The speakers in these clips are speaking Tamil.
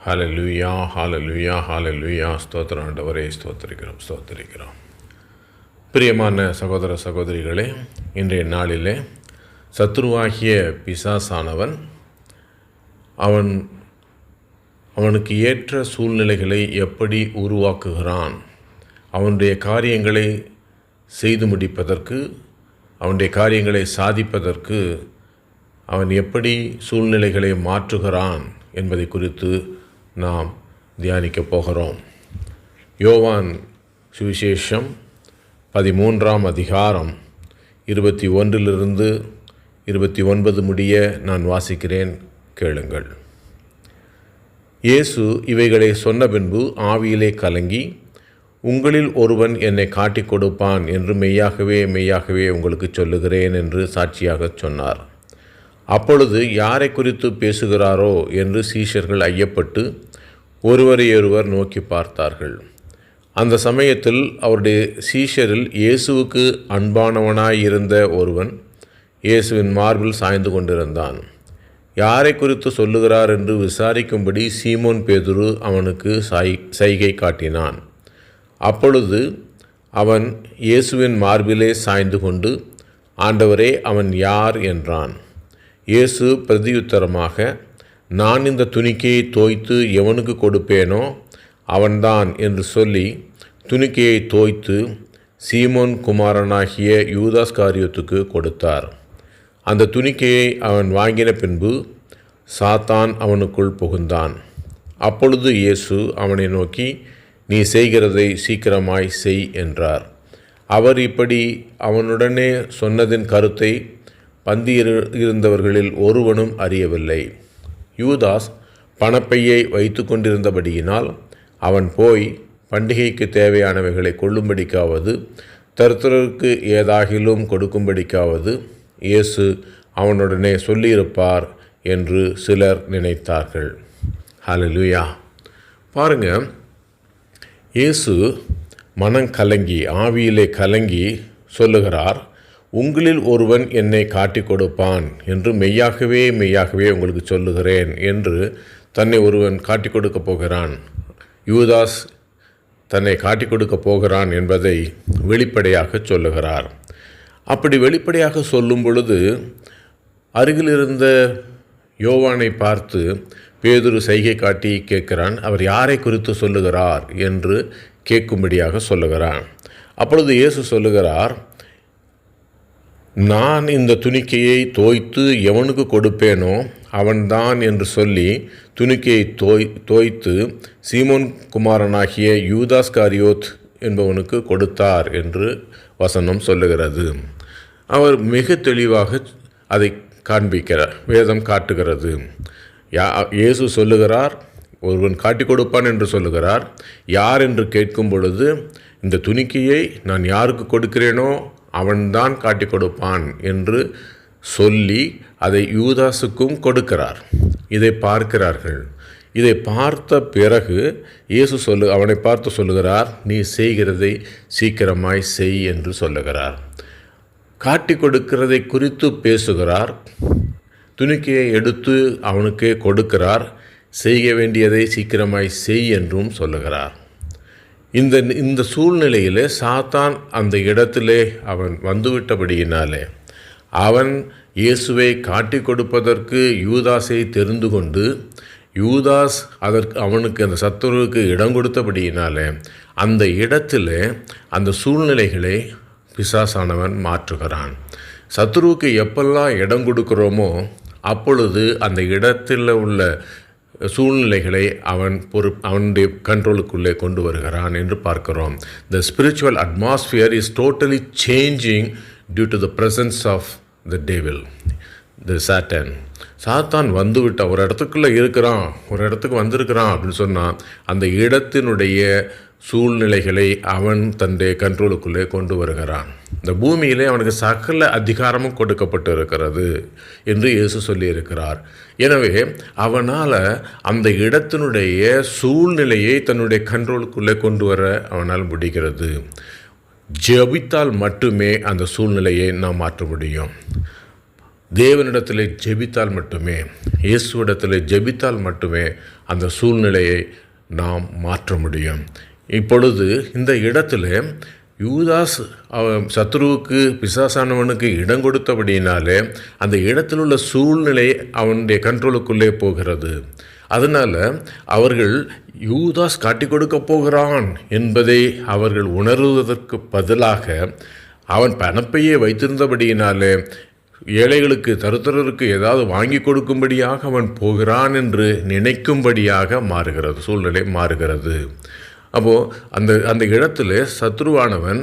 ஹல்லேலூயா, ஹல்லேலூயா, ஹல்லேலூயா. ஸ்தோத்திரம் ஆண்டவரே, ஸ்தோத்திரிக்கிறோம். பிரியமான சகோதர சகோதரிகளே, இன்றைய நாளிலே சத்துருவாகிய பிசாசானவன் அவனுக்கு ஏற்ற சூழ்நிலைகளை எப்படி உருவாக்குகிறான், அவனுடைய காரியங்களை செய்து முடிப்பதற்கு, அவனுடைய காரியங்களை சாதிப்பதற்கு அவன் எப்படி சூழ்நிலைகளை மாற்றுகிறான் என்பதை குறித்து நாம் தியானிக்கப் போகிறோம். யோவான் சுவிசேஷம் 13ஆம் அதிகாரம் 21 29 முடிய நான் வாசிக்கிறேன், கேளுங்கள். இயேசு இவைகளை சொன்ன பின்பு ஆவியிலே கலங்கி, உங்களில் ஒருவன் என்னை காட்டிக் கொடுப்பான் என்று மெய்யாகவே உங்களுக்கு சொல்லுகிறேன் என்று சாட்சியாகச் சொன்னார். அப்பொழுது யாரை குறித்து பேசுகிறாரோ என்று சீஷர்கள் ஐயப்பட்டு ஒருவரையொருவர் நோக்கி பார்த்தார்கள். அந்த சமயத்தில் அவருடைய சீஷரில் இயேசுவுக்கு அன்பானவனாயிருந்த ஒருவன் இயேசுவின் மார்பில் சாய்ந்து கொண்டிருந்தான். யாரை குறித்து சொல்லுகிறார் என்று விசாரிக்கும்படி சீமோன் பேதுரு அவனுக்கு சைகை காட்டினான். அப்பொழுது அவன் இயேசுவின் மார்பிலே சாய்ந்து கொண்டு, ஆண்டவரே, அவன் யார் என்றான். இயேசு பிரதியுத்தரமாக, நான் இந்த துணிக்கையை தோய்த்து எவனுக்கு கொடுப்பேனோ அவன்தான் என்று சொல்லி துணிக்கையை தோய்த்து சீமோன் குமாரனாகிய யூதாஸ்காரியோத்துக்கு கொடுத்தார். அந்த துணிக்கையை அவன் வாங்கின பின்பு சாத்தான் அவனுக்குள் புகுந்தான். அப்பொழுது இயேசு அவனை நோக்கி, நீ செய்கிறதை சீக்கிரமாய் செய் என்றார். அவர் இப்படி அவனுடனே சொன்னதின் கருத்தை பந்தியிருந்தவர்களில் ஒருவனும் அறியவில்லை. யூதாஸ் பணப்பையை வைத்து கொண்டிருந்தபடியினால் அவன் போய் பண்டிகைக்கு தேவையானவைகளை கொள்ளும்படிக்காவது தருத்தருக்கு ஏதாகிலும் கொடுக்கும்படிக்காவது இயேசு அவனுடனே சொல்லியிருப்பார் என்று சிலர் நினைத்தார்கள். ஹல்லேலூயா. பாருங்க, இயேசு மனம் கலங்கி, ஆவியிலே கலங்கி சொல்லுகிறார், உங்களில் ஒருவன் என்னை காட்டிக் கொடுப்பான் என்று மெய்யாகவே உங்களுக்கு சொல்லுகிறேன் என்று தன்னை ஒருவன் காட்டிக் கொடுக்கப் போகிறான். யூதாஸ் தன்னை காட்டிக் கொடுக்கப் போகிறான் என்பதை வெளிப்படையாக சொல்லுகிறார். அப்படி வெளிப்படையாக சொல்லும் பொழுது அருகில் இருந்த யோவானை பார்த்து பேதுரு சைகை காட்டி கேட்கிறான், அவர் யாரை குறித்து சொல்லுகிறார் என்று கேட்கும்படியாக சொல்லுகிறான். அப்பொழுது இயேசு சொல்லுகிறார், நான் இந்த துணிக்கையை தோய்த்து எவனுக்கு கொடுப்பேனோ அவன்தான் என்று சொல்லி துணிக்கையை தோய்த்து சீமோன் குமாரனாகிய யூதாஸ்காரியோத் என்பவனுக்கு கொடுத்தார் என்று வசனம் சொல்லுகிறது. அவர் மிக தெளிவாக அதை காண்பிக்கிறார், வேதம் காட்டுகிறது. இயேசு சொல்லுகிறார், ஒருவன் காட்டிக் கொடுப்பான் என்று சொல்லுகிறார். யார் என்று கேட்கும் பொழுது, இந்த துணிக்கையை நான் யாருக்கு கொடுக்கிறேனோ அவன்தான் காட்டிக் கொடுப்பான் என்று சொல்லி அதை யூதாசுக்கும் கொடுக்கிறார். இதை பார்க்கிறார்கள். இதை பார்த்த பிறகு இயேசு அவனை பார்த்து சொல்லுகிறார், நீ செய்கிறதை சீக்கிரமாய் செய் என்று சொல்லுகிறார். காட்டிக் கொடுக்கிறதை குறித்து பேசுகிறார். துணிக்கையை எடுத்து அவனுக்கே கொடுக்கிறார். செய்ய வேண்டியதை சீக்கிரமாய் செய் என்றும் சொல்லுகிறார். இந்த சூழ்நிலையிலே சாத்தான் அந்த இடத்திலே அவன் வந்துவிட்டபடியினாலே அவன் இயேசுவை காட்டிக் கொடுப்பதற்கு யூதாஸை தெரிந்து கொண்டு, யூதாஸ் அவனுக்கு அந்த சத்துருவுக்கு இடம் கொடுத்தபடியினாலே அந்த இடத்திலே அந்த சூழ்நிலைகளை பிசாசானவன் மாற்றுகிறான். சத்துருவுக்கு எப்பெல்லாம் இடம் கொடுக்கிறோமோ அப்பொழுது அந்த இடத்தில் உள்ள சூழ்நிலைகளை அவனுடைய கண்ட்ரோலுக்குள்ளே கொண்டு வருகிறான் என்று பார்க்கிறோம். The spiritual atmosphere is totally changing due to the presence of the devil, the Satan. சாத்தான் வந்துவிட்டான், ஒரு இடத்துக்குள்ளே இருக்கிறான், ஒரு இடத்துக்கு வந்திருக்கிறான் அப்படின்னு சொன்னால் அந்த இடத்தினுடைய சூழ்நிலைகளை அவன் தன்னுடைய கண்ட்ரோலுக்குள்ளே கொண்டு வருகிறான். இந்த பூமியிலே அவனுக்கு சகல அதிகாரமும் கொடுக்கப்பட்டு இருக்கிறது என்று இயேசு சொல்லியிருக்கிறார். எனவே அவனால் அந்த இடத்தினுடைய சூழ்நிலையை தன்னுடைய கண்ட்ரோலுக்குள்ளே கொண்டு வர அவனால் முடிகிறது. ஜெபித்தால் மட்டுமே அந்த சூழ்நிலையை நாம் மாற்ற முடியும். தேவனிடத்தில் ஜெபித்தால் மட்டுமே, இயேசுவிடத்தில் ஜெபித்தால் மட்டுமே அந்த சூழ்நிலையை நாம் மாற்ற முடியும். இப்பொழுது இந்த இடத்துல யூதாஸ் சத்ருவுக்கு, பிசாசானவனுக்கு இடம் கொடுத்தபடினாலே அந்த இடத்தில் உள்ள சூழ்நிலை அவனுடைய கண்ட்ரோலுக்குள்ளே போகிறது. அதனால் அவர்கள் யூதாஸ் காட்டி கொடுக்க போகிறான் என்பதை அவர்கள் உணர்வதற்கு பதிலாக அவன் பணப்பையே வைத்திருந்தபடியினாலே ஏழைகளுக்கு, தருத்தரருக்கு ஏதாவது வாங்கி கொடுக்கும்படியாக அவன் போகிறான் என்று நினைக்கும்படியாக மாறுகிறது, சூழ்நிலை மாறுகிறது. அப்போது அந்த இடத்துல சத்ருவானவன்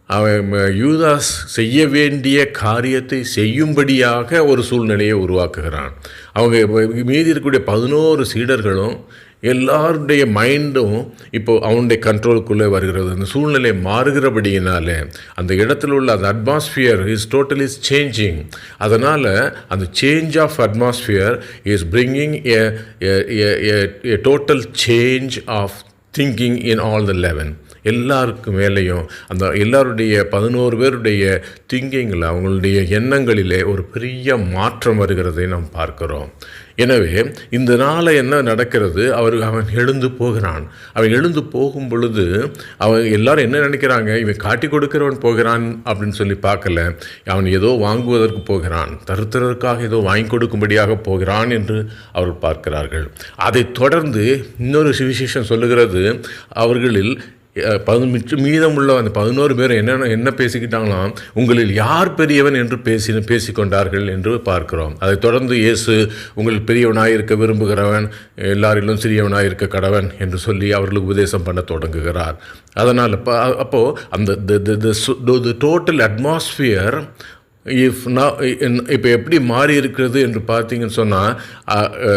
அவன் யூதாஸ் செய்ய வேண்டிய காரியத்தை செய்யும்படியாக ஒரு சூழ்நிலையை உருவாக்குகிறான். அவங்க மீதி இருக்கக்கூடிய 11 சீடர்களும் எல்லாருடைய மைண்டும் இப்போது அவனுடைய கண்ட்ரோலுக்குள்ளே வருகிறது. அந்த சூழ்நிலை மாறுகிறபடியினாலே அந்த இடத்துல உள்ள அந்த அட்மாஸ்பியர் இஸ் டோட்டலி சேஞ்சிங். அதனால் அந்த change of atmosphere is bringing a total change of thinking in all the 11. எல்லாருக்கு மேலேயும் அந்த எல்லாருடைய 11 பேருடைய திங்கிங்கில், அவங்களுடைய எண்ணங்களிலே ஒரு பெரிய மாற்றம் வருகிறதை நாம் பார்க்கிறோம். எனவே இந்த நாளை என்ன நடக்கிறது, அவன் எழுந்து போகிறான். அவன் எழுந்து போகும் பொழுது எல்லாரும் என்ன நினைக்கிறாங்க, இவன் காட்டி கொடுக்கிறவன் போகிறான் அப்படின்னு சொல்லி பார்க்கல. அவன் ஏதோ வாங்குவதற்கு போகிறான், தருத்தரருக்காக ஏதோ வாங்கி கொடுக்கும்படியாக போகிறான் என்று அவர்கள் பார்க்கிறார்கள். அதை தொடர்ந்து இன்னொரு விசேஷம் சொல்லுகிறது, அவர்களில் மீதமுள்ள அந்த 11 பேர் என்ன பேசிக்கிட்டாங்களாம், உங்களில் யார் பெரியவன் என்று பேசிக்கொண்டார்கள் என்று பார்க்கிறோம். அதை தொடர்ந்து இயேசு, உங்களில் பெரியவனாக இருக்க விரும்புகிறவன் எல்லாரிலும் சிறியவனாக இருக்க கடவன் என்று சொல்லி அவர்களுக்கு உபதேசம் பண்ண தொடங்குகிறார். அதனால் அப்போது அந்த டோட்டல் அட்மாஸ்பியர் இப்போ எப்படி மாறி இருக்கிறது என்று பார்த்தீங்கன்னு சொன்னால்,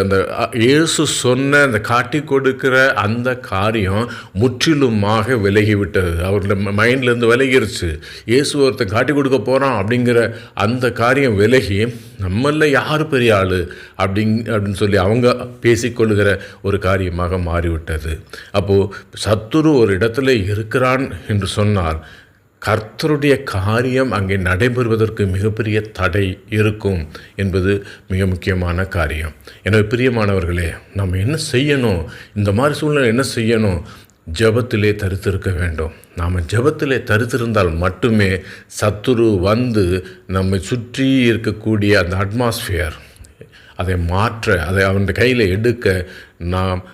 அந்த இயேசு சொன்ன அந்த காட்டி கொடுக்கிற அந்த காரியம் முற்றிலுமாக விலகிவிட்டது. அவருடைய மைண்ட்லேருந்து விலகிருச்சு. இயேசு ஒருத்தன் காட்டி கொடுக்க போகிறான் அப்படிங்கிற அந்த காரியம் விலகி, நம்மள யார் பெரிய ஆள் அப்படின்னு சொல்லி அவங்க பேசிக்கொள்ளுகிற ஒரு காரியமாக மாறிவிட்டது. அப்போது சத்துரு ஒரு இடத்துல இருக்கிறான் என்று சொன்னால் கர்த்தருடைய காரியம் அங்கே நடைபெறுவதற்கு மிகப்பெரிய தடை இருக்கும் என்பது மிக முக்கியமான காரியம். எனவே பிரியமானவர்களே, நம்ம என்ன செய்யணும், இந்த மாதிரி சூழ்நிலை என்ன செய்யணும்? ஜெபத்திலே தரித்திருக்க வேண்டும். நாம் ஜெபத்திலே தரித்திருந்தால் மட்டுமே சத்துரு வந்து நம்மை சுற்றி இருக்கக்கூடிய அந்த அட்மாஸ்பியர் அதை மாற்ற, அதை அவனுடைய கையில் எடுக்க நாம்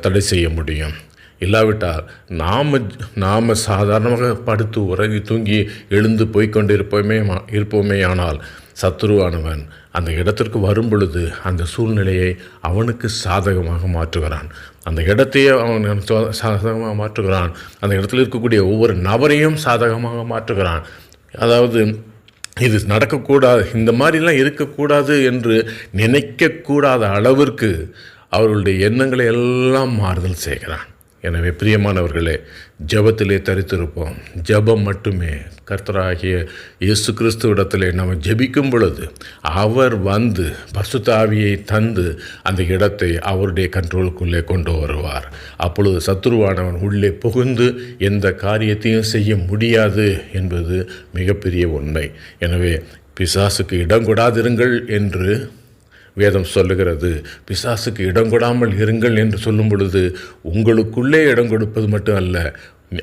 தடை செய்ய முடியும். இல்லாவிட்டால் நாம் சாதாரணமாக படுத்து உறங்கி தூங்கி எழுந்து போய்கொண்டு இருப்போமே. ஆனால் சத்துருவானவன் அந்த இடத்திற்கு வரும் பொழுது அந்த சூழ்நிலையை அவனுக்கு சாதகமாக மாற்றுகிறான். அந்த இடத்தையே அவன் சாதகமாக மாற்றுகிறான். அந்த இடத்துல இருக்கக்கூடிய ஒவ்வொரு நபரையும் சாதகமாக மாற்றுகிறான். அதாவது இது நடக்கக்கூடாது, இந்த மாதிரிலாம் இருக்கக்கூடாது என்று நினைக்கக்கூடாத அளவிற்கு அவர்களுடைய எண்ணங்களை எல்லாம் மாறுதல் செய்கிறான். எனவே பிரியமானவர்களே, ஜெபத்திலே தரித்திருப்போம். ஜெபம் மட்டுமே, கர்த்தராகிய இயேசு கிறிஸ்துவிடத்திலே நாம் ஜெபிக்கும் பொழுது அவர் வந்து பரிசுத்த ஆவியை தந்து அந்த இடத்தை அவருடைய கண்ட்ரோலுக்குள்ளே கொண்டு வருவார். அப்பொழுது சத்துருவானவன் உள்ளே புகுந்து எந்த காரியத்தையும் செய்ய முடியாது என்பது மிகப்பெரிய உண்மை. எனவே பிசாசுக்கு இடம் கொடாதிருங்கள் என்று வேதம் சொல்லுகிறது. பிசாசுக்கு இடம் கொடாமல் இருங்கள் என்று சொல்லும் பொழுது உங்களுக்குள்ளே இடம் கொடுப்பது மட்டும் அல்ல,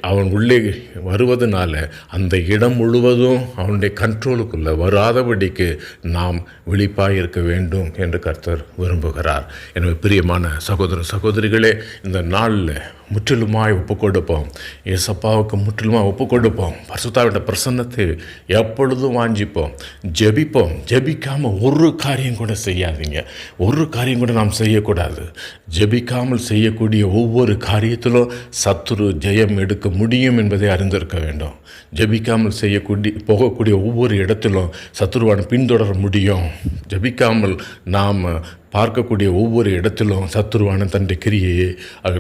அவன் உள்ளே வருவதனால அந்த இடம் முழுவதும் அவனுடைய கண்ட்ரோலுக்குள்ளே வராதபடிக்கு நாம் விழிப்பாக இருக்க வேண்டும் என்று கர்த்தர் விரும்புகிறார். எனவே பிரியமான சகோதர சகோதரிகளே, இந்த நாளில் முற்றிலுமாய் ஒப்புக்கொடுப்போம். ஏசப்பாவுக்கு முற்றிலுமாக ஒப்புக்கொடுப்போம். பரிசுத்தாவிட பிரசன்னத்தை எப்பொழுதும் வாஞ்சிப்போம். ஜெபிப்போம். ஜெபிக்காமல் ஒரு காரியம் கூட செய்யாதீங்க. ஒரு காரியம் கூட நாம் செய்யக்கூடாது. ஜெபிக்காமல் செய்யக்கூடிய ஒவ்வொரு காரியத்திலும் சத்துரு ஜெயம் எடுக்க முடியும் என்பதை அறிந்திருக்க வேண்டும். ஜெபிக்காமல் போகக்கூடிய ஒவ்வொரு இடத்திலும் சத்துருவான பின்தொடர முடியும். ஜெபிக்காமல் நாம் பார்க்கக்கூடிய ஒவ்வொரு இடத்திலும் சத்துருவான தன்னுடைய கிரியையை,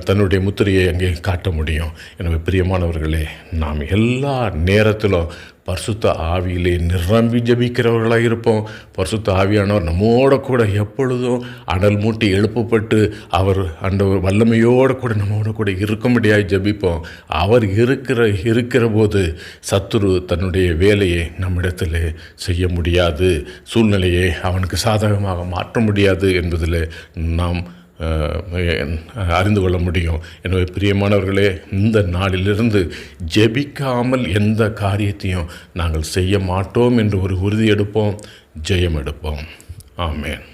தன்னுடைய முத்திரையை அங்கே காட்ட முடியும். எனவே பிரியமானவர்களே, நாம் எல்லா நேரத்திலும் பரிசுத்த ஆவியிலே நிரம்பி ஜெபிக்கிறவர்களாக இருப்போம். பரிசுத்த ஆவியானவர் நம்மோட கூட எப்பொழுதும் அனல் மூட்டி எழுப்பப்பட்டு அவர் அந்த வல்லமையோடு கூட நம்மோட கூட இருக்கும்படியாக ஜெபிப்போம். அவர் இருக்கிற போது சத்துரு தன்னுடைய வேலையை நம்மிடத்தில் செய்ய முடியாது, சூழ்நிலையை அவனுக்கு சாதகமாக மாற்ற முடியாது என்பதில் நாம் அறிந்து கொள்ள முடியும். எனவே பிரியமானவர்களே, இந்த நாளிலிருந்து ஜெபிக்காமல் எந்த காரியத்தையும் நாங்கள் செய்ய மாட்டோம் என்று ஒரு உறுதி எடுப்போம், ஜெயம் எடுப்போம். ஆமென்.